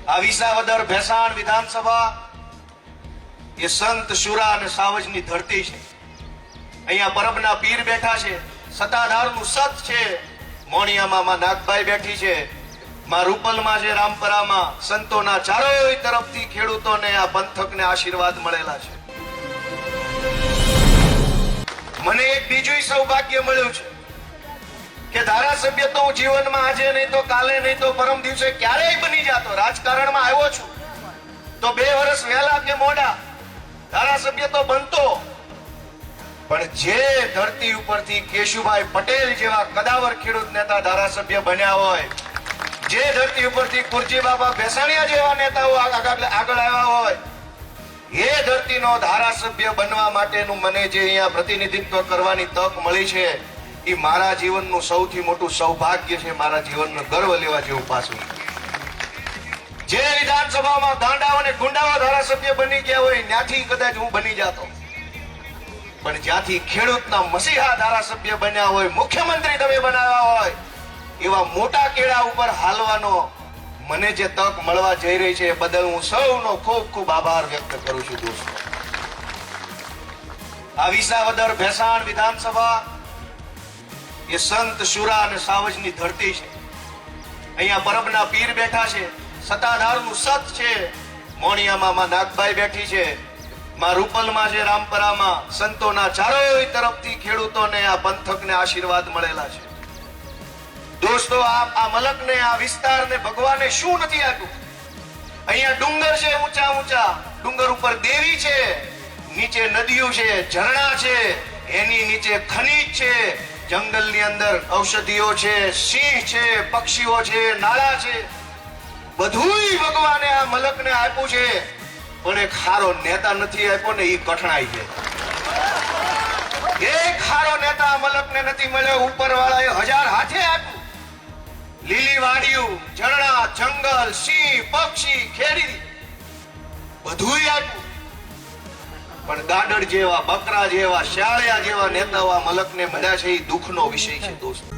આ વિસાવદર ભેસાણ વિધાનસભા એ સંત શુરા અને સાવજની ધરતી છે. અહીંયા પરબના પીર બેઠા છે, સતાધારનું સત છે. મોણિયામાં માં નાગબાઈ બેઠી છે, માં રૂપલમાં છે, રામપરામાં સંતોના ચારોય તરફથી ખેડૂતોને આ પંથકને આશીર્વાદ મળેલા છે. મને એક બીજું સૌભાગ્ય મળ્યું છે કે ધારાસભ્ય તો હું જીવનમાં આજે નહીં તો કાલે નહીં તો પરમ દિવસે ક્યારેય બની જાતો. રાજકારણમાં આવ્યો છું તો 2 વર્ષ વહેલા કે મોડા ધારાસભ્ય તો બનતો, પણ જે ધરતી ઉપરથી કેશુભાઈ પટેલ જેવા કદાવર ખેડૂત નેતા ધારાસભ્ય બન્યા હોય, જે ધરતી ઉપરથી કુરજી બાબા ભેસાણિયા જેવા નેતાઓ આગળ આવ્યા હોય, એ ધરતીનો ધારાસભ્ય બનવા માટેનું મને જે અહીંયા પ્રતિનિધિત્વ કરવાની તક મળી છે, એ મારા જીવનનું સૌથી મોટું સૌભાગ્ય છે. મારા જીવનનો ગર્વ લેવા જેવું પાછું. જે વિધાનસભામાં ગાંડાઓ અને ગુંડાઓ ધારાસભ્ય બની ગયા હોય ત્યાંથી કદાચ હું બની જાતો, પણ જ્યાંથી ખેડૂતના મસીહા ધારાસભ્ય બન્યા હોય, મુખ્યમંત્રી તમે બનાવ્યા હોય, એવા મોટા કેળા ઉપર હાલવાનો મને જે તક મળવા જઈ રહી છે, એ બદલ હું સૌનો ખૂબ ખૂબ આભાર વ્યક્ત કરું છું. દોસ્તો, આ વિસાવદર ભેસાણ વિધાનસભા એ સંત શુરા અને સાવજની ધરતી છે. અહીંયા પરબના પીર બેઠા છે, સતાધારનું સત છે. મોણિયામાં માં નાગબાઈ બેઠી છે, માં રૂપલમાં છે, રામપરામાં સંતોના ચારોય તરફથી ખેડૂતોને આ પંથકને આશીર્વાદ મળેલા છે. દોસ્તો, આ મલકને, આ વિસ્તારને ભગવાને શું નથી આપ્યું? અહીંયા ડુંગર છે, ઊંચા ઊંચા ડુંગર ઉપર દેવી છે, નીચે નદીઓ છે, ઝરણા છે, એની નીચે ખનીજ છે, જંગલની અંદર ઔષધિઓ છે, સિંહ છે, પક્ષીઓ છે, નાળા છે. બધુંય ભગવાને આ મલકને આપ્યું છે, પણ એક ખારો નેતા નથી આપ્યો ને, એ કઠણાઈ છે. એક ખારો નેતા આ મલકને નથી મળ્યો. ઉપરવાળાએ 1000 હાથે આપ્યું. લીલી વાડીઓ, ઝરણા, જંગલ, સિંહ, પક્ષી, ખેડી બધુંય આપ્યું, પણ ગાડર જેવા, બકરા જેવા, શાળિયા જેવા નેતાઓ આ મલકને મળ્યા છે, એ દુઃખનો વિષય છે. દોસ્તો,